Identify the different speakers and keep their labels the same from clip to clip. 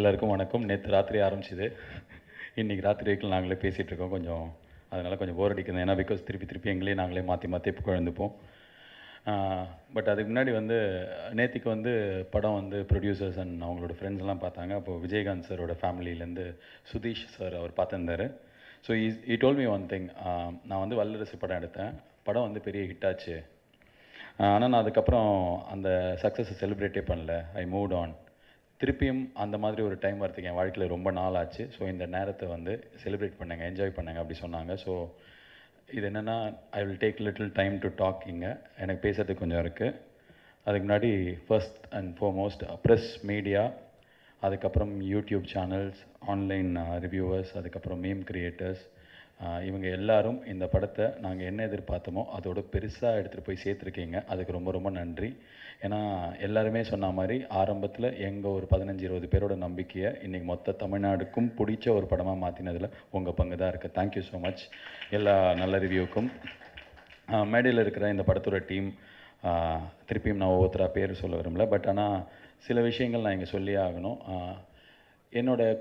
Speaker 1: எல்லாருக்கும் வணக்கம். நேற்று ராத்திரி ஆரம்பிச்சிது, இன்றைக்கி ராத்திரி வரைக்கும் நாங்களே பேசிகிட்டு இருக்கோம். கொஞ்சம் அதனால் கொஞ்சம் போர் அடிக்குது. ஏன்னா பிகாஸ் திருப்பி எங்களே நாங்களே மாற்றி இப்போ குழந்துப்போம். பட் அதுக்கு முன்னாடி வந்து நேற்றுக்கு வந்து படம் வந்து ப்ரொடியூசர்ஸ் அண்ட் அவங்களோட ஃப்ரெண்ட்ஸ்லாம் பார்த்தாங்க. அப்போது விஜயகாந்த் சாரோட ஃபேமிலியிலேருந்து Sudhish sir our பார்த்துருந்தார். So he told me one thing, நான் வந்து வல்லரசு படம் எடுத்தேன். படம் வந்து பெரிய ஹிட் ஆச்சு. ஆனால் நான் அதுக்கப்புறம் அந்த சக்ஸஸை செலிப்ரேட்டே பண்ணல. ஐ மூவ்ட் ஆன். திருப்பியும் அந்த மாதிரி ஒரு டைம் வரதுக்கு என் வாழ்க்கையில் ரொம்ப நாள் ஆச்சு. ஸோ இந்த நேரத்தை வந்து செலிப்ரேட் பண்ணுங்க, என்ஜாய் பண்ணுங்க அப்படி சொன்னாங்க. ஸோ இது என்னென்னா, I will take little time to talk. இங்கே எனக்கு பேசுறதுக்கு கொஞ்சம் இருக்குது. அதுக்கு முன்னாடி first and foremost press media, அதுக்கப்புறம் யூடியூப் சேனல்ஸ், ஆன்லைன் ரிவ்யூவர்ஸ், அதுக்கப்புறம் மீம் கிரியேட்டர்ஸ், இவங்க எல்லாரும் இந்த படத்தை நாங்கள் என்ன எதிர்பார்த்தோமோ அதோட பெருசாக எடுத்துகிட்டு போய் சேர்த்துருக்கீங்க. அதுக்கு ரொம்ப ரொம்ப நன்றி. ஏன்னா எல்லாருமே சொன்ன மாதிரி ஆரம்பத்தில் எங்கள் ஒரு 15-20 பேரோட நம்பிக்கையை இன்றைக்கி மொத்த தமிழ்நாடுக்கும் பிடிச்ச ஒரு படமாக மாற்றினதில் உங்கள் பங்கு தான் இருக்குது. தேங்க்யூ ஸோ மச் எல்லா நல்ல ரிவ்யூக்கும். மேடையில் இருக்கிற இந்த படத்தோட டீம், திருப்பியும் நான் ஒவ்வொருத்தராக பேர் சொல்ல விரும்பல. பட் ஆனால் சில விஷயங்கள் நான் இங்கே சொல்லியே ஆகணும்.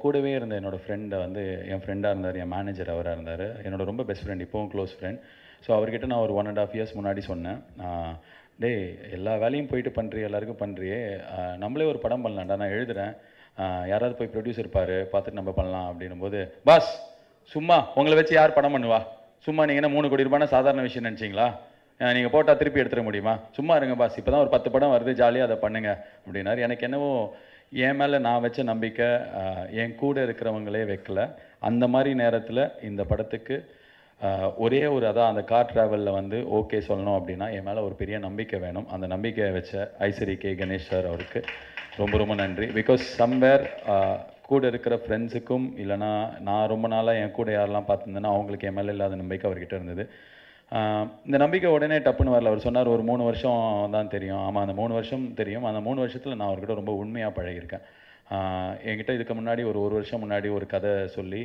Speaker 1: கூடவே இருந்த என்னோடய ஃப்ரெண்டை வந்து என் ஃப்ரெண்டாக இருந்தார், என் மேனேஜர் அவராக இருந்தார், என்னோடய ரொம்ப பெஸ்ட் ஃப்ரெண்ட், இப்போவும் க்ளோஸ் ஃப்ரெண்ட். ஸோ அவர்கிட்ட நான் ஒரு 1.5 இயர்ஸ் முன்னாடி சொன்னேன், டேய் எல்லா வேலையும் போயிட்டு பண்ணுறியே, எல்லாருக்கும் பண்ணுறியே, நம்மளே ஒரு படம் பண்ணலாம்டா, நான் எழுதுகிறேன், யாராவது போய் ப்ரொடியூசர் பாரு, பார்த்துட்டு நம்ம பண்ணலாம் அப்படின்னும்போது, பாஸ் சும்மா உங்களை வச்சு யார் படம் பண்ணுவா, சும்மா நீங்கள் என்ன 3 கோடி ரூபாய்னா சாதாரண விஷயம் நினச்சிங்களா, நீங்கள் போட்டால் திருப்பி எடுத்துட முடியுமா, சும்மா இருங்க பாஸ், இப்போ தான் ஒரு 10 படம் வருது, ஜாலியாக அதை பண்ணுங்க அப்படின்னாரு. எனக்கு என்னவோ என் மேலே நான் வச்ச நம்பிக்கை என் கூட இருக்கிறவங்களே வைக்கல. அந்த மாதிரி நேரத்தில் இந்த படத்துக்கு ஒரே ஒரு அந்த கார் ட்ராவலில் வந்து ஓகே சொல்லணும் அப்படின்னா என் மேலே ஒரு பெரிய நம்பிக்கை வேணும். அந்த நம்பிக்கையை வச்ச ஐசரி கே கணேஷ் சார் அவருக்கு ரொம்ப ரொம்ப நன்றி. பிகாஸ் சம்வேர் கூட இருக்கிற ஃப்ரெண்ட்ஸுக்கும் இல்லைனா நான் ரொம்ப நாளாக என் கூட யாரெல்லாம் பார்த்துருந்தேன்னா அவங்களுக்கு என் மேலே இல்லாத நம்பிக்கை அவர்கிட்ட இருந்தது. இந்த நம்பிக்கை உடனே டப்புன்னு வரல. அவர் சொன்னார் ஒரு 3 வருஷம் தான் தெரியும். ஆமாம், அந்த 3 வருஷம் தெரியும். அந்த 3 வருஷத்தில் நான் அவர்கிட்ட ரொம்ப உண்மையாக பழகியிருக்கேன். என்கிட்ட இதுக்கு முன்னாடி ஒரு வருஷம் முன்னாடி ஒரு கதை சொல்லி,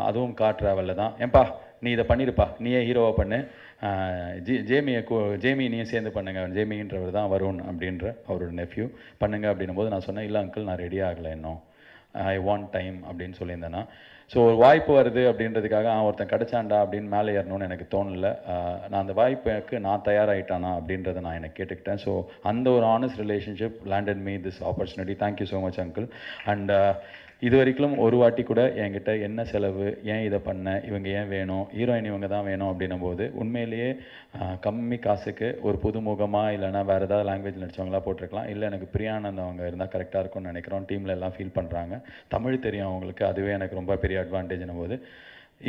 Speaker 1: அதுவும் கார் ட்ராவலில் தான், ஏன்பா நீ இதை பண்ணியிருப்பா, நீயே ஹீரோவாக பண்ணு, ஜேமி நீயும் சேர்ந்து பண்ணுங்க, ஜேமின்றவர் தான் வருண் அப்படின்ற அவரோட நெஃப்யூ, பண்ணுங்க அப்படின்னும் போது நான் சொன்னேன், இல்லை அங்கிள் நான் ரெடி ஆகலை இன்னும், ஐ வாண்ட் டைம் அப்படின்னு சொல்லியிருந்தேன்னா. ஸோ ஒரு வாய்ப்பு வருது அப்படின்றதுக்காக ஒருத்தன் கிடச்சாண்டா அப்படின்னு மேலே ஏறணும்னு எனக்கு தோணலை. நான் அந்த வாய்ப்புக்கு நான் தயாராகிட்டானா அப்படின்றத நான் எனக்கு கேட்டுக்கிட்டேன். ஸோ அந்த ஒரு honest relationship landed me this opportunity. Thank you so much uncle. And இது வரைக்கும் ஒரு வாட்டி கூட என்கிட்ட என்ன செலவு, ஏன் இதை பண்ண, இவங்க ஏன் வேணும், ஹீரோயின் இவங்க தான் வேணும் அப்படின்னும் போது உண்மையிலேயே கம்மி காசுக்கு ஒரு புதுமுகமாக இல்லைனா வேறு ஏதாவது லாங்குவேஜ் நடித்தவங்களாம் போட்டிருக்கலாம், இல்லை எனக்கு பிரியானந்த் அவங்க இருந்தால் கரெக்டாக இருக்கும்னு நினைக்கிறோம். டீமில் எல்லாம் ஃபீல் பண்ணுறாங்க, தமிழ் தெரியும் அவங்களுக்கு, அதுவே எனக்கு ரொம்ப பெரிய அட்வான்டேஜ்னும் போது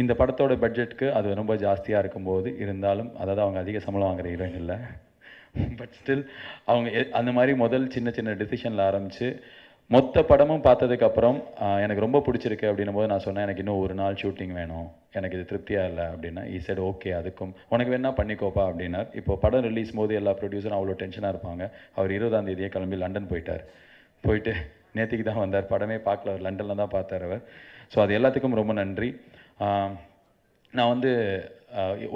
Speaker 1: இந்த படத்தோட பட்ஜெட்டுக்கு அது ரொம்ப ஜாஸ்தியாக இருக்கும்போது இருந்தாலும், அதாவது அவங்க அதிக சம்பளம் வாங்குற ஹீரோயின் இல்லை, பட் ஸ்டில் அவங்க அந்த மாதிரி முதல் சின்ன சின்ன டிசிஷனில் ஆரம்பித்து மொத்த படமும் பார்த்ததுக்கப்புறம் எனக்கு ரொம்ப பிடிச்சிருக்கு அப்படின்னும் போது நான் சொன்னேன், எனக்கு இன்னும் ஒரு நாள் ஷூட்டிங் வேணும், எனக்கு இது திருப்தியாக இல்லை அப்படின்னா, ஈ சைடு ஓகே, அதுக்கும் உனக்கு வேணா பண்ணிக்கோப்பா அப்படின்னார். இப்போ படம் ரிலீஸ் போது எல்லா ப்ரொடியூசரும் அவ்வளோ டென்ஷனாக இருப்பாங்க. அவர் 20ஆம் தேதியே கிளம்பி லண்டன் போயிட்டு நேற்றுக்கு தான் வந்தார். படமே பார்க்கல, அவர் லண்டனில் தான் பார்த்தார் அவர். ஸோ அது எல்லாத்துக்கும் ரொம்ப நன்றி. நான் வந்து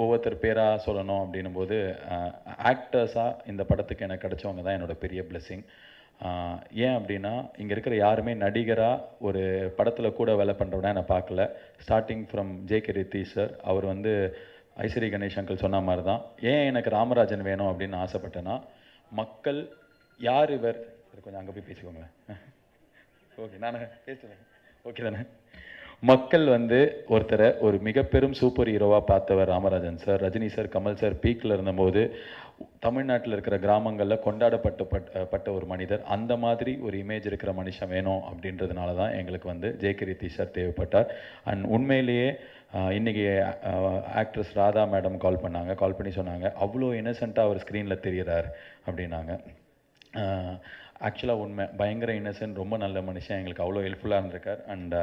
Speaker 1: ஒவ்வொருத்தர் பேராக சொல்லணும் அப்படின்னும் போது, ஆக்டர்ஸாக இந்த படத்துக்கு எனக்கு கிடைச்சவங்க தான் என்னோடய பெரிய பிளெஸ்ஸிங். ஏன் அப்படின்னா, இங்கே இருக்கிற யாருமே நடிகராக ஒரு படத்தில் கூட வேலை பண்ணுறவனா நான் பார்க்கல. Starting from J K. Rithesh sir, அவர் வந்து ஐசரி கணேஷ் அங்கிள் சொன்ன மாதிரி தான். ஏன் எனக்கு ராமராஜன் வேணும் அப்படின்னு ஆசைப்பட்டேன்னா, மக்கள் யார் இவர், கொஞ்சம் அங்கே போய் பேசிக்கோங்களேன், ஓகே நான் பேசுகிறேன், ஓகே தானே. மக்கள் வந்து ஒருத்தரை ஒரு மிக பெரும் சூப்பர் ஹீரோவாக பார்த்தவர் Ramarajan sir. Rajini sir, Kamal sir பீக்கில் இருந்தபோது தமிழ்நாட்டில் இருக்கிற கிராமங்களில் கொண்டாடப்பட்ட ஒரு மனிதர். அந்த மாதிரி ஒரு இமேஜ் இருக்கிற மனுஷன் வேணும் அப்படின்றதுனால தான் எங்களுக்கு வந்து ஜே.கே. ரித்தீஷ் சார் தேவைப்பட்டார். அண்ட் உண்மையிலேயே இன்றைக்கி ஆக்ட்ரஸ் ராதா மேடம் கால் பண்ணி சொன்னாங்க, அவ்வளோ இன்னசென்ட்டாக அவர் ஸ்க்ரீனில் தெரிகிறார் அப்படின்னாங்க. ஆக்சுவலாக உண்மை, பயங்கர இன்னசென்ட், ரொம்ப நல்ல மனுஷன், எங்களுக்கு அவ்வளோ ஹெல்ப்ஃபுல்லாக இருந்திருக்கார். அண்ட்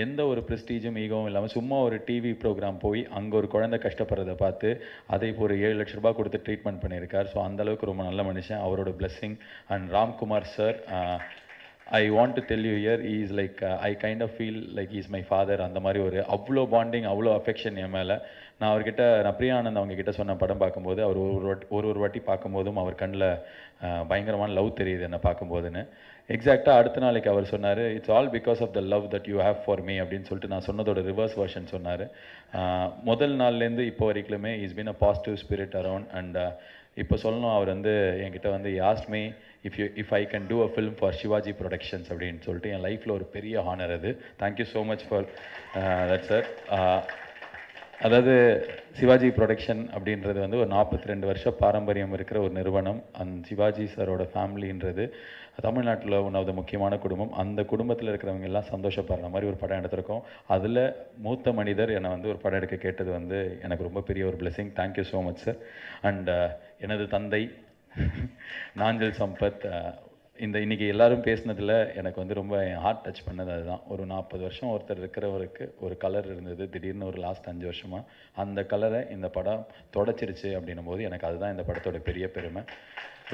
Speaker 1: எந்த ஒரு ப்ரெஸ்டீஜும் ஈகவும் இல்லாமல் சும்மா ஒரு டிவி ப்ரோக்ராம் போய் அங்கே ஒரு குழந்தை கஷ்டப்படுறதை பார்த்து அதை இப்போ ஒரு 7 லட்ச ரூபாய் கொடுத்து ட்ரீட்மெண்ட் பண்ணியிருக்கார். ஸோ அந்தளவுக்கு ரொம்ப நல்ல மனுஷன், அவரோட blessing. And Ramkumar sir, I want to tell you here is like I kind of feel like is my father. அந்த மாதிரி ஒரு அவ்வளோ பாண்டிங், அவ்வளோ அஃபெக்ஷன் என் மேலே. நான் பிரியா ஆனந்த் அவங்க கிட்ட சொன்ன படம் பார்க்கும்போது அவர் ஒரு வாட்டி பார்க்கும்போதும் அவர் கண்ணில் பயங்கரமான லவ் தெரியுது என்னை பார்க்கும்போதுன்னு. எக்ஸாக்டாக அடுத்த நாளைக்கு அவர் சொன்னார், it's all because of the love that you have for me அப்படின்னு சொல்லிட்டு நான் சொன்னதோட ரிவர்ஸ் வெர்ஷன் சொன்னார். முதல் நாள்லேருந்து இப்போ வரைக்குமே is been a positive spirit around. And இப்போ சொல்லணும், அவர் வந்து என்கிட்ட வந்து asked me if I can do a film for Sivaji productions அப்படின்னு சொல்லிட்டு. என் லைஃப்பில் ஒரு பெரிய ஹானர் அது. Thank you so much for that sir. அதாவது சிவாஜி ப்ரொடக்ஷன் அப்படின்றது வந்து ஒரு 42 வருஷ பாரம்பரியம் இருக்கிற ஒரு நிறுவனம். சிவாஜி சாரோட ஃபேமிலின்றது தமிழ்நாட்டில் ஒன்றாவது முக்கியமான குடும்பம். அந்த குடும்பத்தில் இருக்கிறவங்க எல்லாம் சந்தோஷப்படுற மாதிரி ஒரு படம் எடுத்திருக்கோம். அதில் மூத்த மனிதர் என்னை வந்து ஒரு படம் எடுக்க கேட்டது வந்து எனக்கு ரொம்ப பெரிய ஒரு blessing. Thank you so much sir. And எனது தந்தை நாஞ்சல் சம்பத், இன்றைக்கி எல்லோரும் பேசினதில் எனக்கு வந்து ரொம்ப என் ஹார்ட் டச் பண்ணது அதுதான். ஒரு 40 வருஷம் ஒருத்தர் இருக்கிறவருக்கு ஒரு கலர் இருந்தது, திடீர்னு ஒரு லாஸ்ட் 5 வருஷமாக அந்த கலரை இந்த படம் தொடச்சிருச்சு அப்படின்னும் போது எனக்கு அதுதான் இந்த படத்தோட பெரிய பெருமை.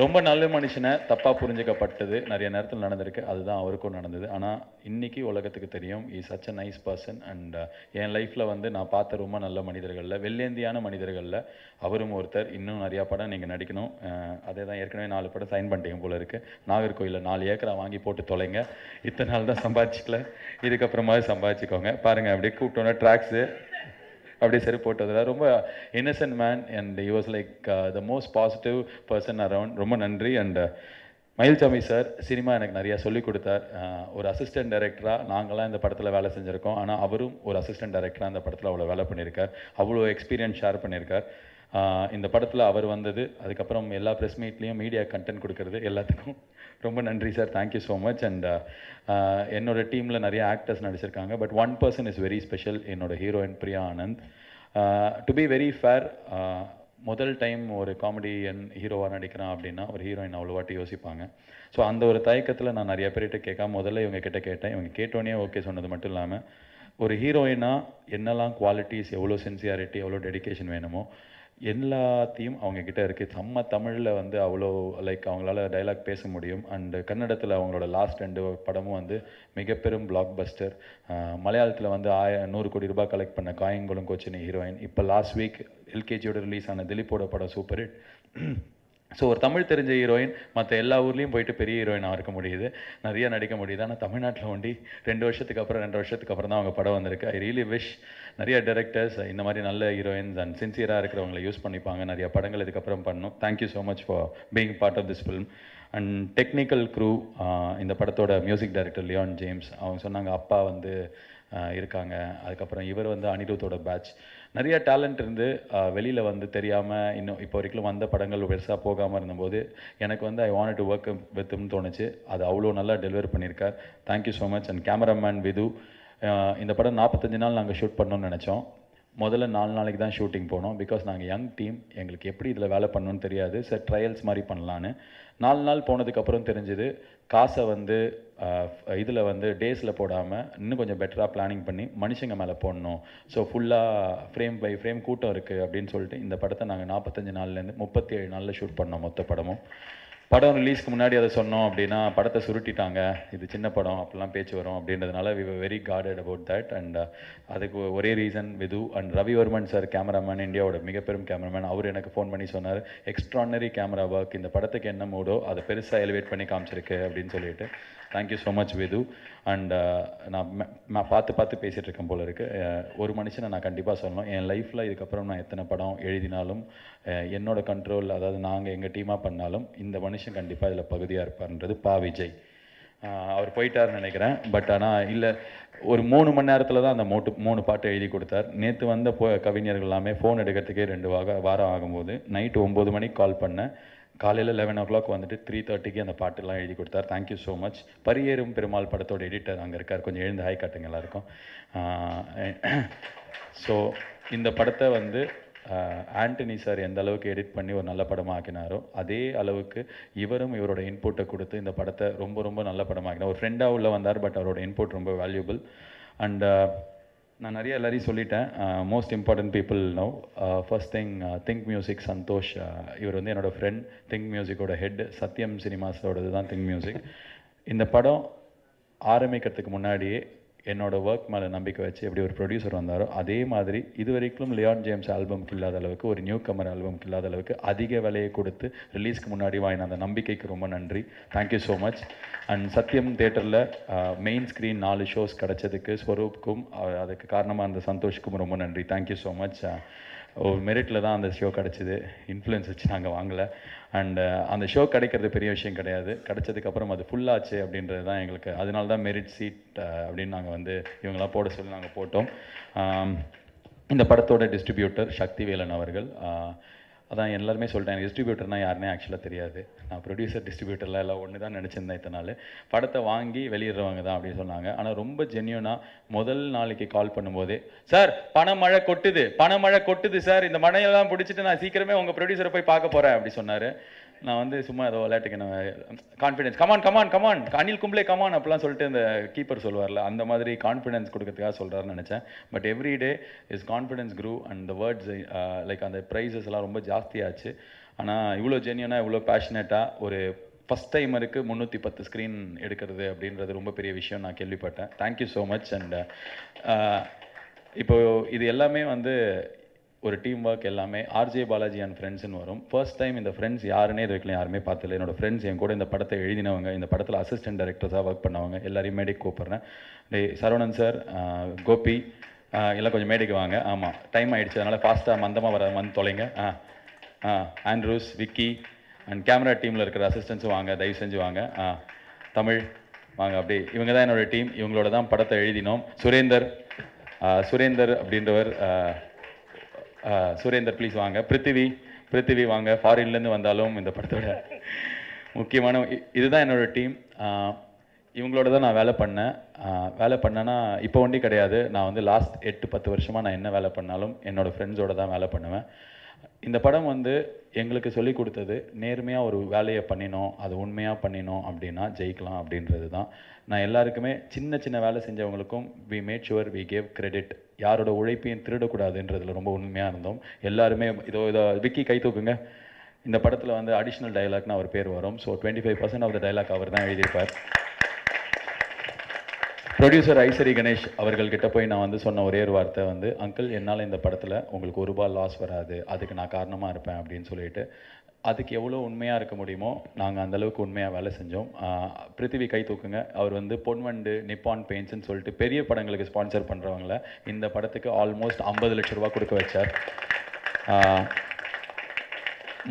Speaker 1: ரொம்ப நல்ல மனுஷனை தப்பாக புரிஞ்சுக்கப்பட்டது நிறைய நேரத்தில் நடந்திருக்கு, அதுதான் அவருக்கும் நடந்தது. ஆனால் இன்றைக்கி உலகத்துக்கு தெரியும் is such a nice person. And என் லைஃப்பில் வந்து நான் பார்த்த ரொம்ப நல்ல மனிதர்களில், வெள்ளேந்தியான மனிதர்களில் அவரும் ஒருத்தர். இன்னும் நிறையா படம் நீங்கள் நடிக்கணும். அதே தான், ஏற்கனவே 4 படம் சைன் பண்ணிட்டீங்க போல இருக்குது. நாகர்கோயிலில் 4 ஏக்கரா வாங்கி போட்டு தொலைங்க. இத்தனை நாள் தான் சம்பாதிச்சிக்கல, இதுக்கப்புறமா சம்பாதிச்சிக்கோங்க. பாருங்கள் அப்படியே கூப்பிட்டோன்னா ட்ராக்ஸு அப்படியே சரி போட்டதில்ல. ரொம்ப Innocent man and he was like the most positive person around. ரொம்ப நன்றி. அண்ட் மயில்சாமி சார் சினிமா எனக்கு நிறையா சொல்லிக் கொடுத்தார். ஒரு அசிஸ்டன்ட் டைரக்டராக நாங்களாம் இந்த படத்தில் வேலை செஞ்சுருக்கோம், ஆனால் அவரும் ஒரு அசிஸ்டன்ட் டைரக்டராக இந்த படத்தில் அவ்வளோ வேலை பண்ணியிருக்கார், அவ்வளோ எக்ஸ்பீரியன்ஸ் ஷேர் பண்ணியிருக்கார். இந்த படத்தில் அவர் வந்தது, அதுக்கப்புறம் எல்லா ப்ரெஸ் மீட்லேயும் மீடியா கண்டென்ட் கொடுக்கறது, எல்லாத்துக்கும் ரொம்ப நன்றி sir. Thank you so much. And என்னோட டீமில் நிறைய ஆக்டர்ஸ் நடிச்சிருக்காங்க, but one person is very special, என்னோட heroine Priya Anand. To be very fair, முதல் டைம் ஒரு காமெடியன் ஹீரோவாக நடிக்கிறான் அப்படின்னா ஒரு ஹீரோயின் அவ்வளோ வாட்டி யோசிப்பாங்க. ஸோ அந்த ஒரு தயக்கத்தில் நான் நிறைய பேர்கிட்ட கேட்காம முதல்ல இவங்க கிட்ட கேட்டேன். இவங்க கேட்டோன்னே ஓகே சொன்னது மட்டும் இல்லாமல், ஒரு ஹீரோயினாக என்னெல்லாம் குவாலிட்டிஸ், எவ்வளோ சின்சியாரிட்டி, எவ்வளோ டெடிக்கேஷன் வேணுமோ எல்லாத்தையும் அவங்கக்கிட்ட இருக்குது. செம்ம தமிழில் வந்து அவ்வளோ லைக் அவங்களால டைலாக் பேச முடியும். அண்டு கன்னடத்தில் அவங்களோட லாஸ்ட் 2 படமும் வந்து மிகப்பெரும் பிளாக் பஸ்டர். மலையாளத்தில் வந்து 100 கோடி ரூபாய் கலெக்ட் பண்ண காயங்குளம் கோச்சினி ஹீரோயின். இப்போ லாஸ்ட் வீக் எல்கேஜியோட ரிலீஸ் ஆன திலீப்போட படம் சூப்பர் ஹிட். ஸோ ஒரு தமிழ் தெரிஞ்ச ஹீரோயின் மற்ற எல்லா ஊர்லேயும் போயிட்டு பெரிய ஹீரோயினாக இருக்க முடியுது, நிறைய நடிக்க முடியுது. ஆனால் தமிழ்நாட்டில் ஒண்டி 2 வருஷத்துக்கு அப்புறம் தான் அவங்க படம் வந்திருக்கு. ஐ ரியலி விஷ் நிறைய டைரக்டர்ஸ் இந்த மாதிரி நல்ல ஹீரோயின்ஸ் அண்ட் சின்சியராக இருக்கிறவங்களை யூஸ் பண்ணிப்பாங்க, நிறைய படங்கள் இதுக்கப்புறம் பண்ணணும். Thank you so much for being part of this film. And technical crew, இந்த படத்தோட மியூசிக் டைரக்டர் லியான் ஜேம்ஸ், அவங்க சொன்னாங்க அப்பா வந்து இருக்காங்க. அதுக்கப்புறம் இவர் வந்து அனிருத்தோட பேட்ச். நிறைய டேலண்ட் இருந்து வெளியில் வந்து தெரியாமல் இன்னும் இப்போ வரைக்கும் வந்த படங்கள் பெருசாக போகாமல் இருந்தபோது எனக்கு வந்து ஐ வாண்ட் டு ஒர்க் வித்னு தோணுச்சு. அது அவ்வளோ நல்லா டெலிவர் பண்ணியிருக்கார். Thank you so much. And cameraman Vidhu. இந்த படம் 45 நாள் நாங்கள் ஷூட் பண்ணணும்னு நினச்சோம். முதல்ல 4 நாளைக்கு தான் ஷூட்டிங் போனோம். பிகாஸ் நாங்கள் யங் டீம், எங்களுக்கு எப்படி இதில் வேலை பண்ணணும்னு தெரியாது. சார் ட்ரையல்ஸ் மாதிரி பண்ணலான்னு 4 நாள் போனதுக்கப்புறம் தெரிஞ்சுது காசை வந்து இதில் வந்து டேஸில் போடாமல் இன்னும் கொஞ்சம் பெட்டராக பிளானிங் பண்ணி மனுஷங்க மேலே போடணும். ஸோ ஃபுல்லாக ஃப்ரேம் பை ஃப்ரேம் கூட்டம் இருக்குது அப்படின்னு சொல்லிட்டு இந்த படத்தை நாங்கள் 45 நாள்லேருந்து 37 நாளில் ஷூட் பண்ணோம் மொத்த படமும். படம் ரிலீஸ்க்கு முன்னாடி அதை சொன்னோம் அப்படின்னா படத்தை சுருட்டிட்டாங்க, இது சின்ன படம் அப்படிலாம் பேச்சு வரும் அப்படின்றதுனால we were very guarded about that. And அதுக்கு ஒரே reason Vidhu. And Ravivarman sir cameraman, இந்தியாவோட மிகப்பெரும் கேமராமேன், அவர் எனக்கு ஃபோன் பண்ணி சொன்னார் எக்ஸ்ட்ரானரி கேமரா ஒர்க், இந்த படத்துக்கு என்ன மூடோ அதை பெருசாக எலிவேட் பண்ணி காமிச்சிருக்கு அப்படின்னு சொல்லிட்டு. Thank you so much Vidhu. And நான் பார்த்து பேசிகிட்டு இருக்கேன் போல இருக்குது. ஒரு மனுஷனை நான் கண்டிப்பாக சொல்லணும், என் லைஃப்பில் இதுக்கப்புறம் நான் எத்தனை படம் எழுதினாலும் என்னோட கண்ட்ரோல், அதாவது நாங்கள் எங்கள் டீமாக பண்ணாலும் இந்த மனுஷன் கண்டிப்பாக இதில் பகுதியாக இருப்பார்ன்றது பா விஜய். அவர் போயிட்டார்னு நினைக்கிறேன். பட் ஆனால் இல்லை, ஒரு 3 மணி நேரத்தில் தான் அந்த 3 பாட்டு எழுதி கொடுத்தார். நேற்று வந்த கவிஞர்கள் எல்லாமே ஃபோன் எடுக்கிறதுக்கே 2 வாரம் ஆகும்போது நைட்டு 9 மணிக்கு கால் பண்ணேன். காலையில் 11 o'clock வந்துட்டு 3:30க்கு அந்த பாட்டெல்லாம் எழுதி கொடுத்தார். Thank you so much. Pariyerum Perumal படத்தோட எடிட்டர் அங்கே இருக்கார், கொஞ்சம் எழுந்து ஹாய் காட்டுங்க எல்லாருக்கும். ஸோ இந்த படத்தை வந்து ஆண்டனி சார் எந்த அளவுக்கு எடிட் பண்ணி ஒரு நல்ல படமாக ஆக்கினாரோ அதே அளவுக்கு இவரும் இவரோட இன்புட்டை கொடுத்து இந்த படத்தை ரொம்ப ரொம்ப நல்ல படமாக ஆக்கினார். ஒரு ஃப்ரெண்டாக உள்ள வந்தார், பட் அவரோட இன்புட் ரொம்ப வேல்யூபிள். அண்ட் நான் நிறைய எல்லாரையும் சொல்லிட்டேன். Most important people now. First thing Think Music Santhosh, இவர் வந்து என்னோடய ஃப்ரெண்ட். திங்க் மியூசிக்கோட ஹெட். சத்யம் சினிமாஸோடது தான் திங்க் மியூசிக். இந்த படம் ஆரம்பிக்கிறதுக்கு முன்னாடியே என்னோடய ஒர்க் மேலே நம்பிக்கை வச்சு எப்படி ஒரு ப்ரொடியூசர் வந்தாரோ அதே மாதிரி இது வரைக்கும் லியான் ஜேம்ஸ் ஆல்பம்க்கு இல்லாத அளவுக்கு ஒரு நியூ கமர் ஆல்பம்க்கு இல்லாத அளவுக்கு அதிக விலையை கொடுத்து ரிலீஸ்க்கு முன்னாடி வாங்கின அந்த நம்பிக்கைக்கு ரொம்ப நன்றி. Thank you so much. அண்ட் சத்யம் தேட்டரில் மெயின் ஸ்க்ரீன் 4 ஷோஸ் கிடச்சதுக்கு ஸ்வரூப்க்கும் அதுக்கு காரணமாக அந்த சந்தோஷ்க்கும் ரொம்ப நன்றி. Thank you so much. ஒரு மெரிட்டில் தான் அந்த ஷோ கிடச்சிது, இன்ஃப்ளூயன்ஸ் வச்சு நாங்கள் வாங்கலை. அண்டு அந்த ஷோ கிடைக்கிறது பெரிய விஷயம் கிடையாது, கிடைச்சதுக்கப்புறம் அது ஃபுல்லாச்சு அப்படின்றது தான் எங்களுக்கு. அதனால தான் மெரிட் சீட் அப்படின்னு நாங்கள் வந்து இவங்களாம் போட சொல்லி நாங்கள் போட்டோம். இந்த படத்தோட டிஸ்ட்ரிபியூட்டர் சக்திவேலன் அவர்கள். அதான் எல்லாருமே சொல்லிட்டேன், டிஸ்ட்ரிபியூட்டர்னால் யாருன்னே ஆக்சுவலாக தெரியாது. நான் ப்ரொடியூசர் டிஸ்ட்ரிபியூட்டரில் எல்லாம் ஒன்று தான் நினச்சிருந்தேன் இத்தனை நாள். படத்தை வாங்கி வெளியிடுறவங்க தான் அப்படின்னு சொன்னாங்க. ஆனால் ரொம்ப ஜென்யூனாக முதல் நாளைக்கு கால் பண்ணும்போதே, சார் பணமழை கொட்டுது சார், இந்த மழையெல்லாம் பிடிச்சிட்டு நான் சீக்கிரமே உங்கள் ப்ரொடியூசரை போய் பார்க்க போகிறேன் அப்படி சொன்னார். நான் வந்து சும்மா ஏதோ விளையாட்டுக்கு என்ன confidence, come on Anil Kumble come on அப்படிலாம் சொல்லிட்டு இந்த கீப்பர் சொல்லுவார்ல, அந்த மாதிரி கான்ஃபிடென்ஸ் கொடுக்கறதுக்காக சொல்கிறாருன்னு நினச்சேன். But every day is confidence crew and the words like அந்த ப்ரைஸஸ் எல்லாம் ரொம்ப ஜாஸ்தியாச்சு. ஆனால் இவ்வளோ ஜென்யூனாக இவ்வளோ பேஷனேட்டாக ஒரு ஃபஸ்ட் டைமருக்கு 310 ஸ்க்ரீன் எடுக்கிறது அப்படின்றது ரொம்ப பெரிய விஷயம் நான் கேள்விப்பட்டேன். Thank you so much. அண்ட் இப்போது இது எல்லாமே வந்து ஒரு டீம் ஒர்க், எல்லாமே ஆர்ஜே பாலாஜி அண்ட் ஃப்ரெண்ட்ஸ்னு வரும். ஃபர்ஸ்ட் டைம் இந்த ஃப்ரெண்ட்ஸ் யாருன்னே இது வரைக்கும் யாருமே பார்த்தல. என்னோடய ஃப்ரெண்ட்ஸ் என் கூட இந்த படத்தை எழுதினவங்க, இந்த படத்தில் அசிஸ்டன்ட் டைரக்டர்ஸாக ஒர்க் பண்ணவங்க எல்லாரையும் மேடைக்கு கூப்பிட்றேன். சரவணன் சார், கோபி எல்லாம் கொஞ்சம் மேடைக்கு வாங்க. ஆமாம் டைம் ஆகிடுச்சு, அதனால் ஃபாஸ்ட்டாக மந்தமாக வந்து தொலைங்க. ஆண்ட்ரூஸ், விக்கி அண்ட் கேமரா டீமில் இருக்கிற அசிஸ்டன்ஸும் வாங்க, தயவு செஞ்சு வாங்க. தமிழ் வாங்க. அப்படி இவங்க தான் என்னோடய டீம், இவங்களோட தான் படத்தை எழுதினோம். சுரேந்தர் அப்படின்றவர், சுரேந்தர் ப்ளீஸ் வாங்க. பிருத்திவி வாங்க, ஃபாரின்லேருந்து வந்தாலும் இந்த படத்தோட முக்கியமான இதுதான் என்னோடய டீம். இவங்களோட தான் நான் வேலை பண்ணேன்னா இப்போ ஒண்டி கிடையாது. நான் வந்து லாஸ்ட் 8-10 வருஷமாக நான் என்ன வேலை பண்ணாலும் என்னோடய ஃப்ரெண்ட்ஸோடு தான் வேலை பண்ணுவேன். இந்த படம் வந்து எங்களுக்கு சொல்லி கொடுத்தது, நேர்மையாக ஒரு வேலையை பண்ணினோம், அது உண்மையாக பண்ணினோம் அப்படின்னா ஜெயிக்கலாம் அப்படின்றது தான். நான் எல்லாருக்குமே சின்ன வேலை செஞ்சவங்களுக்கும் we made sure we gave credit. யாரோட உழைப்பையும் திருடக்கூடாதுன்றதுல ரொம்ப உண்மையாக இருந்தோம் எல்லாருமே. இதோ விக்கி கை தூக்குங்க. இந்த படத்தில் வந்து அடிஷ்னல் டைலாக்னு அவர் பேர் வரும். ஸோ 25% ஆஃப் த டைலாக் அவர் தான் எழுதியிருப்பார். ப்ரொடியூசர் ஐசரி கணேஷ் அவர்கள்கிட்ட போய் நான் வந்து சொன்ன ஒரே ஒரு வார்த்தை வந்து, அங்கிள் என்னால் இந்த படத்தில் உங்களுக்கு ₹1 லாஸ் வராது, அதுக்கு நான் காரணமாக இருப்பேன் அப்படின்னு சொல்லிட்டு, அதுக்கு எவ்வளோ உண்மையாக இருக்க முடியுமோ நாங்கள் அந்தளவுக்கு உண்மையாக வேலை செஞ்சோம். பிருத்திவி கை தூக்குங்க. அவர் வந்து பொன்வண்டு, நிப்பான் பெயிண்ட்ஸ்ன்னு சொல்லிட்டு பெரிய படங்களுக்கு ஸ்பான்சர் பண்ணுறவங்கள இந்த படத்துக்கு ஆல்மோஸ்ட் 50 லட்ச ரூபா கொடுக்க வச்சார்.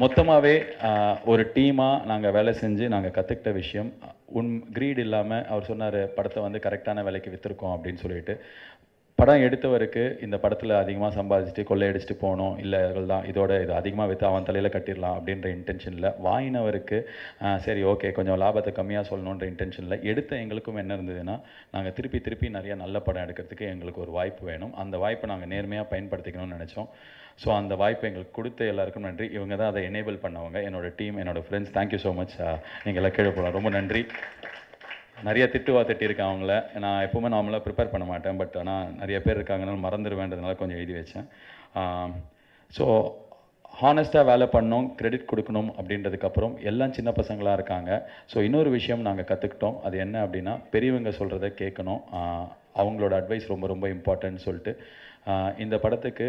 Speaker 1: மொத்தமாகவே ஒரு டீமாக நாங்கள் வேலை செஞ்சு நாங்கள் கற்றுக்கிட்ட விஷயம், க்ரீட் இல்லாமல் அவர் சொன்னார் படத்தை வந்து கரெக்டான விலைக்கு விற்றுருக்கோம் அப்படின்னு சொல்லிட்டு. படம் எடுத்தவருக்கு இந்த படத்தில் அதிகமாக சம்பாதிச்சுட்டு கொள்ளையடிச்சிட்டு போகணும், இல்லை தான் இது அதிகமாக விற்று அவன் தலையில் கட்டிடலாம் அப்படின்ற இன்டென்ஷனில், வாங்கினவருக்கு சரி ஓகே கொஞ்சம் லாபத்தை கம்மியாக சொல்லணுன்ற இன்டென்ஷனில் எடுத்த எங்களுக்கும் என்ன இருந்ததுன்னா, நாங்கள் திருப்பி நிறைய நல்ல படம் எடுக்கிறதுக்கு எங்களுக்கு ஒரு வாய்ப்பு வேணும். அந்த வாய்ப்பை நாங்கள் நேர்மையாக பயன்படுத்திக்கணும்னு நினச்சோம். ஸோ அந்த வாய்ப்பை எங்களுக்கு கொடுத்த எல்லாருக்கும் நன்றி. இவங்க தான் அதை எனேபிள் பண்ணவங்க, என்னோடய டீம், என்னோடய ஃப்ரெண்ட்ஸ். Thank you so much. நீங்கள் எல்லாம் கீழே போகலாம். ரொம்ப நன்றி. நிறைய திட்டியிருக்கேன் அவங்கள. நான் எப்போவுமே நார்மலாக ப்ரிப்பேர் பண்ண மாட்டேன், பட் ஆனால் நிறைய பேர் இருக்காங்கனால மறந்துடுவேன்றதுனால கொஞ்சம் எழுதி வச்சேன். ஸோ ஹானஸ்ட்டாக வேலை பண்ணோம், கிரெடிட் கொடுக்கணும் அப்படின்றதுக்கப்புறம் எல்லாம் சின்ன பசங்களாக இருக்காங்க. ஸோ இன்னொரு விஷயம் நாங்கள் கற்றுக்கிட்டோம். அது என்ன அப்படின்னா, பெரியவங்க சொல்கிறத கேட்கணும், அவங்களோட அட்வைஸ் ரொம்ப இம்பார்ட்டன்ட்னு சொல்லிட்டு இந்த படத்துக்கு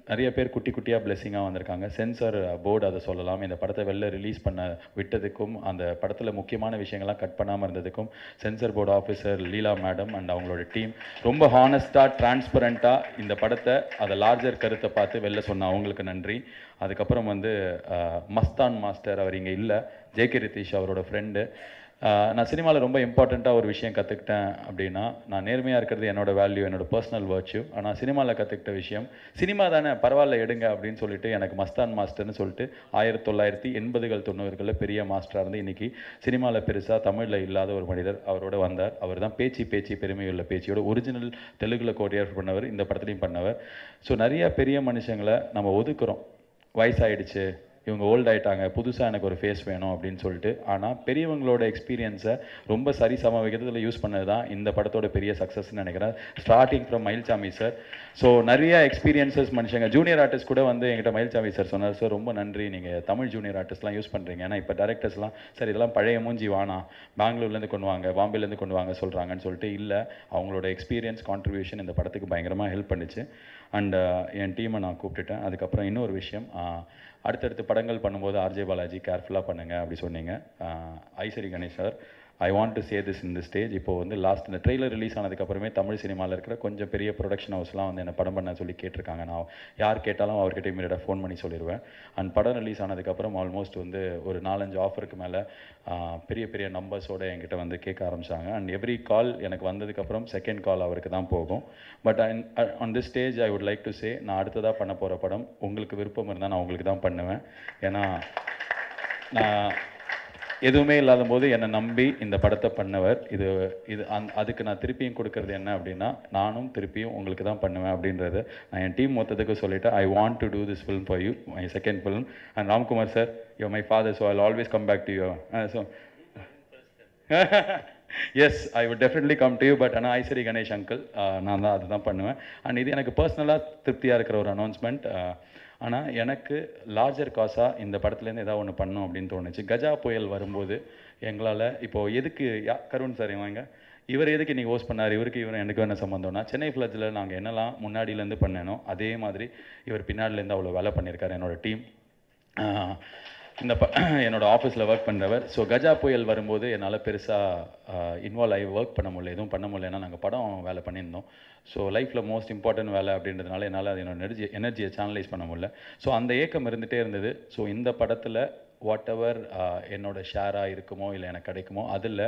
Speaker 1: நிறைய பேர் குட்டியாக பிளெஸிங்காக வந்திருக்காங்க. சென்சார் போர்டு அதை சொல்லலாம். இந்த படத்தை வெளில ரிலீஸ் பண்ண விட்டதுக்கும், அந்த படத்தில் முக்கியமான விஷயங்கள்லாம் கட் பண்ணாமல் இருந்ததுக்கும் censor board officer Leela madam and அவங்களோட டீம் ரொம்ப ஹானஸ்ட்டாக, டிரான்ஸ்பரண்ட்டாக இந்த படத்தை அதை லார்ஜர் கருத்தை பார்த்து வெளில சொன்ன அவங்களுக்கு நன்றி. அதுக்கப்புறம் வந்து மஸ்தான் மாஸ்டர், அவர் இங்கே இல்லை, ஜேகே ரித்தீஷ் அவரோட ஃப்ரெண்டு. நான் சினிமாவில் ரொம்ப இம்பார்ட்டண்ட்டாக ஒரு விஷயம் கற்றுக்கிட்டேன் அப்படின்னா, நான் நேர்மையாக இருக்கிறது என்னோடய வேல்யூ, என்னோடய பர்சனல் வர்ச்சியூ. ஆனால் சினிமாவில் கற்றுக்கிட்ட விஷயம், சினிமா தானே பரவாயில்ல எடுங்க அப்படின்னு சொல்லிட்டு எனக்கு மஸ்தான் மாஸ்டர்னு சொல்லிட்டு 1980கள் 90களில் பெரிய மாஸ்டராக இருந்து இன்றைக்கி சினிமாவில் பெருசாக தமிழில் இல்லாத ஒரு மனிதர் அவரோட வந்தார். அவர் தான் பேச்சு பெருமையுள்ள பேச்சியோட ஒரிஜினல் தெலுங்கில் கோரியோகிராஃப் பண்ணவர், இந்த படத்துலையும் பண்ணவர். ஸோ நிறையா பெரிய மனுஷங்களை நம்ம ஒதுக்குறோம். வயசாகிடுச்சு, இவங்க ஓல்ட் ஆகிட்டாங்க, புதுசாக எனக்கு ஒரு ஃபேஸ் வேணும் அப்படின்னு சொல்லிட்டு. ஆனால் பெரியவங்களோட எக்ஸ்பீரியன்ஸை ரொம்ப சரிசம விகிதத்தில் யூஸ் பண்ணது தான் இந்த படத்தோட பெரிய சக்ஸஸ்ன்னு நினைக்கிறேன். Starting from Mayilsamy sir. So நிறைய எக்ஸ்பீரியன்ஸஸ் மனுஷங்க, ஜூனியர் ஆர்டிஸ்ட் கூட வந்து என்கிட்ட மயில்சாமி சார் சொன்னார், சார் ரொம்ப நன்றி, நீங்கள் தமிழ் ஜூனியர் ஆர்டிஸ்ட்லாம் யூஸ் பண்ணுறீங்க. ஏன்னா இப்போ டேரக்டர்ஸ்லாம் சார் இதெல்லாம் பழைய மூஞ்சி வானா, பெங்களூர்லேருந்து கொண்டு வாங்க, பாம்பேலேருந்து கொண்டு வாங்க சொல்கிறாங்கன்னு சொல்லிட்டு. இல்லை, அவங்களோட எக்ஸ்பீரியன்ஸ் கான்ட்ரிபியூஷன் இந்த படத்துக்கு பயங்கரமாக ஹெல்ப் பண்ணிச்சு. அண்ட் என் டீமை நான் கூப்பிட்டுட்டேன். அதுக்கப்புறம் இன்னொரு விஷயம், அடுத்தடுத்து படங்கள் பண்ணும்போது ஆர்ஜே பாலாஜி கேர்ஃபுல்லாக பண்ணுங்கள் அப்படி சொன்னீங்க. Ishari Ganesh sir, I want to say this in the stage. இப்போ வந்து லாஸ்ட் இந்த ட்ரெய்லர் ரிலீஸ் ஆனதுக்கப்புறமே தமிழ் சினிமாவில் இருக்கிற கொஞ்சம் பெரிய ப்ரொடக்ஷன் ஹவுஸ்லாம் வந்து என்னை படம் பண்ண சொல்லி கேட்டிருக்காங்க. நான் யார் கேட்டாலும் அவர்கிட்ட இமீடியட்டாக ஃபோன் பண்ணி சொல்லிடுவேன். அண்ட் படம் ரிலீஸ் ஆனதுக்கப்புறம் ஆல்மோஸ்ட் வந்து ஒரு 4-5 ஆஃபருக்கு மேலே பெரிய பெரிய நம்பர்ஸோடு என்கிட்ட வந்து கேட்க ஆரம்பித்தாங்க. அண்ட் எவ்ரி கால் எனக்கு வந்ததுக்கப்புறம் செகண்ட் கால் அவருக்கு தான் போகும். But on this stage I would like to say, நான் அடுத்ததாக பண்ண போகிற படம் உங்களுக்கு விருப்பம் இருந்தால் நான் உங்களுக்கு தான் பண்ணுவேன். ஏன்னா நான் எதுவுமே இல்லாத போது என்னை நம்பி இந்த படத்தை பண்ணவர். அதுக்கு நான் திருப்பியும் கொடுக்கறது என்ன அப்படின்னா, நானும் திருப்பியும் உங்களுக்கு தான் பண்ணுவேன் அப்படின்றது நான் என் டீம் மொத்தத்துக்கு சொல்லிவிட்டேன். I want to do this film for you, my second film. And Ramkumar sir, you my father, so I always come back to you. So yes, I would definitely come to you. But ஆனால் Aishwari Ganesh uncle, நான் தான் அதுதான் பண்ணுவேன். And இது எனக்கு பர்சனலாக திருப்தியாக இருக்கிற ஒரு அனௌன்ஸ்மெண்ட். ஆனால் எனக்கு லார்ஜர் காசாக இந்த படத்துலேருந்து ஏதாவது ஒன்று பண்ணணும் அப்படின்னு தோணுச்சு. கஜா புயல் வரும்போது எங்களால் இப்போது எதுக்கு கருண் சார் இவங்க இவர் எதுக்கு இன்றைக்கி ஹோஸ்ட் பண்ணார், இவர் எனக்கு என்ன சம்மந்தம்னா, சென்னை ஃப்ளட்ஸில் நாங்கள் என்னெல்லாம் முன்னாடியிலேருந்து பண்ணேனோ அதே மாதிரி இவர் பின்னாடிலேருந்து அவ்வளோ வேலை பண்ணியிருக்காரு என்னோடய டீம், என்னோடய ஆஃபீஸில் ஒர்க் பண்ணுறவர். ஸோ கஜா புயல் வரும்போது என்னால் பெருசாக இன்வால்வ் ஆகி ஒர்க் பண்ண முடியல, எதுவும் பண்ண முடியல. ஏன்னா நாங்கள் படம் வேலை பண்ணியிருந்தோம். ஸோ லைஃப்பில் மோஸ்ட் இம்பார்ட்டன்ட் வேலை அப்படின்றதுனால என்னால் அது என்னோட எனர்ஜியை சேனலைஸ் பண்ண முடியல. ஸோ அந்த ஏக்கம் இருந்துகிட்டே இருந்தது. ஸோ இந்த படத்தில் வாட் எவர் என்னோடய ஷேராக இருக்குமோ இல்லை எனக்கு கிடைக்குமோ அதில்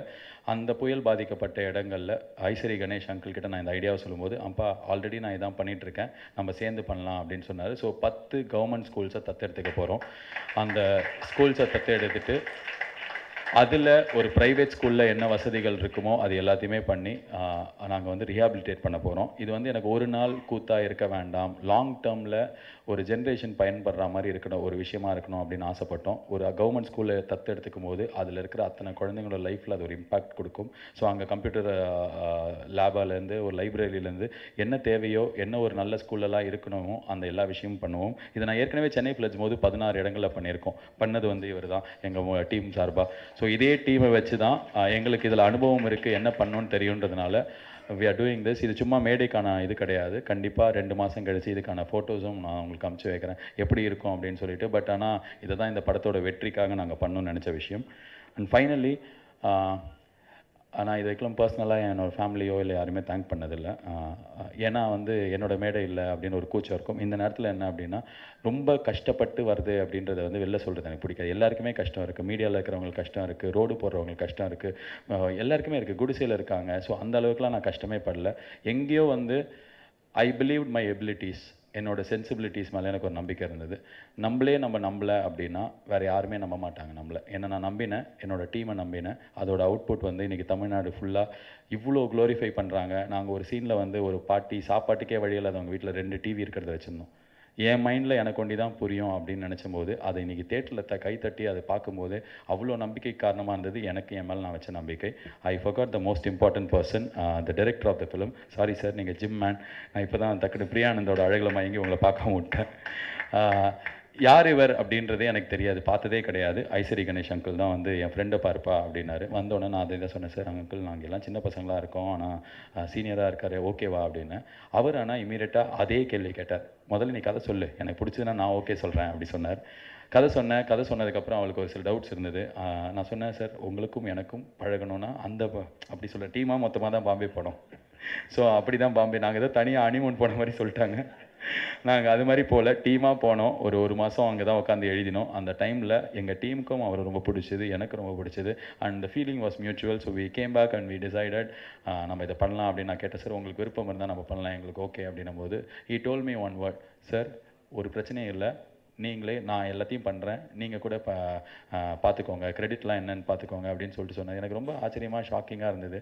Speaker 1: அந்த புயல் பாதிக்கப்பட்ட இடங்களில் ஐஸ்வரி கணேஷ் அங்கிள் கிட்ட நான் இந்த ஐடியாவை சொல்லும்போது, அப்பா ஆல்ரெடி நான் இதான் பண்ணிகிட்ருக்கேன், நம்ம சேர்ந்து பண்ணலாம் அப்படின்னு சொன்னார். ஸோ 10 கவர்மெண்ட் ஸ்கூல்ஸை தத்தெடுத்துக்க போகிறோம். அந்த ஸ்கூல்ஸை தத்தெடுத்துட்டு அதில் ஒரு ப்ரைவேட் ஸ்கூலில் என்ன வசதிகள் இருக்குமோ அது எல்லாத்தையுமே பண்ணி நாங்கள் வந்து ரீஹாபிலிட்டேட் பண்ண போகிறோம். இது வந்து எனக்கு ஒரு நாள் கூத்தாக இருக்க வேண்டாம், லாங் டேர்மில் ஒரு ஜென்ரேஷன் பயன்படுற மாதிரி இருக்கணும், ஒரு விஷயமா இருக்கணும் அப்படின்னு ஆசைப்பட்டோம். ஒரு கவர்மெண்ட் ஸ்கூலில் தத்தெடுத்துக்கும் போது அதில் இருக்கிற அத்தனை குழந்தைங்களோட லைஃப்பில் அது ஒரு இம்பாக்ட் கொடுக்கும். ஸோ அங்கே கம்ப்யூட்டர் லேபாலேருந்து ஒரு லைப்ரரியிலேருந்து என்ன தேவையோ, என்ன ஒரு நல்ல ஸ்கூலெல்லாம் இருக்கணுமோ அந்த எல்லா விஷயமும் பண்ணுவோம். இதை நான் ஏற்கனவே சென்னை ஃப்ளட்ஸ் போது 16 இடங்களில் பண்ணியிருக்கோம். பண்ணது வந்து இவர் தான் எங்கள் டீம் சார்பாக. ஸோ இதே டீமை வச்சு தான் எங்களுக்கு இதில் அனுபவம் இருக்குது, என்ன பண்ணணும்னு தெரியுன்றதுனால we are doing this. இது சும்மா மேடைக்கான இது கிடையாது. கண்டிப்பாக 2 மாதம் கழிச்சு இதுக்கான ஃபோட்டோஸும் நான் உங்களுக்கு அனுப்பிச்சு வைக்கிறேன் எப்படி இருக்கும் அப்படின்னு சொல்லிட்டு. பட் ஆனால் இதை தான் இந்த படத்தோட வெற்றிக்காக நாங்கள் பண்ணணும்னு நினச்ச விஷயம். அண்ட் ஃபைனலி நான் இது வரைக்கும் பர்சனலாக என்னோடய ஃபேமிலியோ இல்லை யாருமே தேங்க் பண்ணதில்லை. ஏன்னா வந்து என்னோடய மேடை இல்லை அப்படின்னு ஒரு கூச்சம் இருக்கும். இந்த நேரத்தில் என்ன அப்படின்னா, ரொம்ப கஷ்டப்பட்டு வருது அப்படின்றத வந்து வெளில சொல்கிறது எனக்கு பிடிக்காது. எல்லாருக்குமே கஷ்டம் இருக்குது, மீடியாவில் இருக்கிறவங்களுக்கு கஷ்டம் இருக்குது, ரோடு போடுறவங்களுக்கு கஷ்டம் இருக்குது, எல்லாருக்குமே இருக்குது, குடிசையில் இருக்காங்க. ஸோ அந்த அளவுக்குலாம் நான் கஷ்டமே படல. எங்கேயோ வந்து ஐ பிலீவ் மை எபிலிட்டிஸ், என்னோடய சென்சிபிலிட்டிஸ் மேலே எனக்கு ஒரு நம்பிக்கை இருந்தது. நம்ம நம்பலை அப்படின்னா வேறு யாருமே நம்ப மாட்டாங்க நம்மளை. என்னை நான் நம்பினேன், என்னோடய டீமை நம்பினேன். அதோட அவுட்புட் வந்து இன்றைக்கி தமிழ்நாடு ஃபுல்லாக இவ்வளோ க்ளோரிஃபை பண்ணுறாங்க. நாங்கள் ஒரு சீனில் வந்து ஒரு பாட்டி சாப்பாட்டுக்கே வழியில் அது அவங்க வீட்டில் 2 டிவி இருக்கிறத வச்சுருந்தோம். என் மைண்டில் எனக்கு ஒண்டி தான் புரியும் அப்படின்னு நினச்சும்போது அதை இன்றைக்கி தேட்டரில் கைத்தட்டி அதை பார்க்கும்போது அவ்வளோ நம்பிக்கை காரணமாக இருந்தது எனக்கு, என் மேலே நான் வச்ச நம்பிக்கை. ஐ forgot the most important person, the director of the film. Sorry sir, நீங்கள் ஜிம் மேன். நான் இப்போ தான் டக்குனு பிரியானந்தோட அழகில் மயங்கி உங்களை பார்க்க விட்டேன். யார் இவர் அப்படின்றதே எனக்கு தெரியாது, பார்த்ததே கிடையாது. ஐஸ்வரி கணேஷ் அங்கிள் தான் வந்து என் ஃப்ரெண்டை பார்ப்பா அப்படின்னாரு. வந்தோடனே நான் அதை தான் சொன்னேன், சார் அங்கிள் நாங்கள் எல்லாம் சின்ன பசங்களாக இருக்கோம், ஆனால் சீனியராக இருக்கார், ஓகேவா அப்படின்னு. அவர் ஆனால் இமீடியட்டாக அதே கேள்வி கேட்டார். முதல்ல நீ கதை சொல்லு, எனக்கு பிடிச்சதுன்னா நான் ஓகே சொல்கிறேன் அப்படி சொன்னார். கதை சொன்னதுக்கப்புறம் அவளுக்கு ஒரு சில டவுட்ஸ் இருந்தது. நான் சொன்னேன், சார் உங்களுக்கும் எனக்கும் பழகணுன்னா அப்படி சொல்ல டீமாக மொத்தமாக தான் பாம்பே போனோம். ஸோ அப்படி தான் பாம்பே, நாங்கள் ஏதோ தனியாக ஹனிமூன் போன மாதிரி சொல்லிட்டாங்க. நாங்கள் அது மாதிரி போல் டீமாக போனோம். ஒரு மாதம் அங்கே தான் உட்காந்து எழுதினோம். அந்த டைமில் எங்கள் டீமுக்கும் அவர் ரொம்ப பிடிச்சது, எனக்கு ரொம்ப பிடிச்சது. And the feeling was mutual. So we came back and we decided நம்ம இதை பண்ணலாம் அப்படின்னு. நான் கேட்டேன், சார் உங்களுக்கு விருப்பம் இருந்தால் நம்ம பண்ணலாம், எங்களுக்கு ஓகே அப்படின்னும் போது he told me one word, sir ஒரு பிரச்சனையும் இல்லை, நீங்களே நான் எல்லாத்தையும் பண்ணுறேன், நீங்கள் கூட பார்த்துக்கோங்க, கிரெடிட்லாம் என்னன்னு பார்த்துக்கோங்க அப்படின்னு சொல்லிட்டு சொன்னது எனக்கு ரொம்ப ஆச்சரியமாக ஷாக்கிங்காக இருந்தது.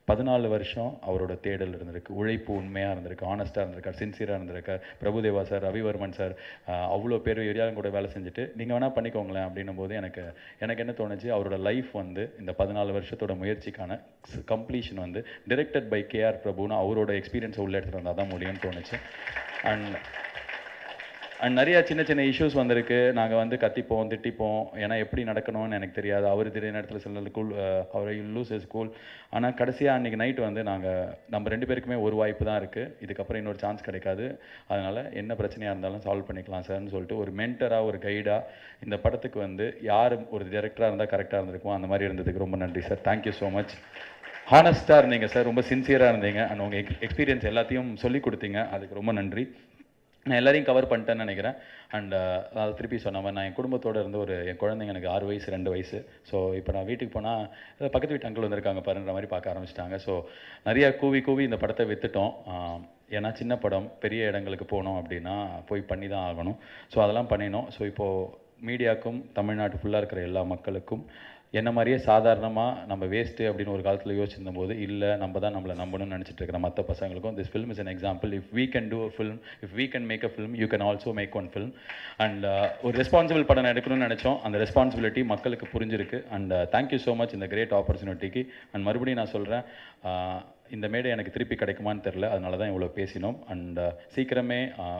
Speaker 1: 14 வருஷம் அவரோட தேடல் இருந்திருக்கு, உழைப்பு உண்மையாக இருந்திருக்கு, ஆனஸ்ட்டாக இருந்திருக்கார், சின்சியராக இருந்திருக்கார். பிரபுதேவா சார், ரவிவர்மன் சார், அவ்வளோ பேர் ஏரியாவும் கூட வேலை செஞ்சுட்டு நீங்கள் வேணால் பண்ணிக்கோங்களேன் அப்படின்னும் போது எனக்கு என்ன தோணுச்சு, அவரோட லைஃப் வந்து இந்த 14 வருஷத்தோட முயற்சிக்கான கம்ப்ளீஷன் வந்து டிரெக்டட் பை கேஆர் பிரபுன்னு அவரோட எக்ஸ்பீரியன்ஸை உள்ள எடுத்துகிட்டு வந்தால் தான் முடியும்னு தோணுச்சு. அண்ட் நிறையா சின்ன சின்ன இஷ்யூஸ் வந்திருக்கு. நாங்கள் வந்து கத்திப்போம், திட்டிப்போம், ஏன்னா எப்படி நடக்கணும்னு எனக்கு தெரியாது. அவர் திடீர் நேரத்தில் சில கூல் அவர் லூஸ் இஸ் கூல். ஆனால் கடைசியாக அன்றைக்கி நைட்டு வந்து நம்ம 2 பேருக்குமே ஒரு வாய்ப்பு தான் இருக்குது, இதுக்கப்புறம் இன்னொரு சான்ஸ் கிடைக்காது, அதனால் என்ன பிரச்சனையாக இருந்தாலும் சால்வ் பண்ணிக்கலாம் சார்னு சொல்லிட்டு ஒரு மென்டராக, ஒரு கைடாக இந்த படத்துக்கு வந்து யார் ஒரு டைரக்டராக இருந்தால் கரெக்டாக இருந்திருக்கும் அந்த மாதிரி இருந்ததுக்கு ரொம்ப நன்றி சார். Thank you so much. ஹானஸ்ட்டாக இருந்தீங்க சார், ரொம்ப சின்சியராக இருந்தீங்க, அண்ட் உங்கள் எக்ஸ்பீரியன்ஸ் எல்லாத்தையும் சொல்லி கொடுத்தீங்க, அதுக்கு ரொம்ப நன்றி. நான் எல்லாரையும் கவர் பண்ணிட்டேன்னு நினைக்கிறேன். அண்ட் அதை திருப்பி சொன்ன மாதிரி நான் என் குடும்பத்தோடு இருந்து என் குழந்தைங்க எனக்கு 6 வயசு 2 வயசு. ஸோ இப்போ நான் வீட்டுக்கு போனால் பக்கத்து வீட்டு அங்கிள் வந்திருக்காங்க பாருன்ற மாதிரி பார்க்க ஆரம்பிச்சிட்டாங்க. ஸோ நிறையா கூவி இந்த படத்தை விற்றுட்டோம். ஏன்னா சின்ன படம், பெரிய இடங்களுக்கு போனோம் அப்படின்னா போய் பண்ணி தான் ஆகணும். ஸோ அதெல்லாம் பண்ணினோம். ஸோ இப்போது மீடியாவுக்கும் தமிழ்நாட்டு ஃபுல்லாக இருக்கிற எல்லா மக்களுக்கும் என்ன மாதிரியே சாதாரணமாக நம்ம வேஸ்ட்டு அப்படின்னு ஒரு காலத்தில் யோசிச்சிருந்த போது, இல்லை நம்ம தான் நம்மளை நம்பணும்னு நினச்சிட்டு இருக்கிற மற்ற பசங்களுக்கும் this film is an example. If we can do a film, if we can make a film, you can also make one film. And ஒரு ரெஸ்பான்சிபிள் படம் எடுக்கணும்னு நினச்சோம், அந்த ரெஸ்பான்சிபிலிட்டி மக்களுக்கு புரிஞ்சிருக்கு. அண்ட் தேங்க்யூ ஸோ மச் இந்த கிரேட் ஆப்பர்ச்சுனிட்டிக்கு. அண்ட் மறுபடியும் நான் சொல்கிறேன், இந்த மேடை எனக்கு திருப்பி கிடைக்குமான்னு தெரில, அதனால தான் இவ்வளோ பேசினோம். அண்ட் சீக்கிரமே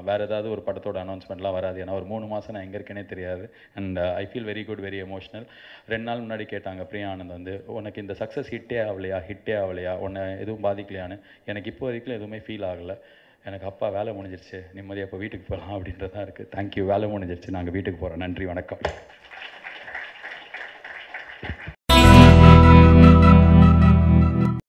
Speaker 1: வேறு ஏதாவது ஒரு படத்தோட அனௌன்ஸ்மெண்ட்லாம் வராது, ஏன்னா ஒரு 3 மாதம் நான் எங்கே இருக்கேனே தெரியாது. And I feel very good, very emotional. 2 நாள் முன்னாடி கேட்டாங்க பிரியா ஆனந்த் வந்து, உனக்கு இந்த சக்ஸஸ் ஹிட்டே ஆகலையா, உன்னை எதுவும் பாதிக்கலையான்னு. எனக்கு இப்போ வரைக்கும் எதுவுமே ஃபீல் ஆகலை. எனக்கு அப்பா வேலை முடிஞ்சிருச்சு, நிம்மதியாக இப்போ வீட்டுக்கு போகலாம் அப்படின்றதான் இருக்குது. தேங்க்யூ, வேலை முடிஞ்சிருச்சு, நாங்கள் வீட்டுக்கு போகிறோம். நன்றி, வணக்கம்.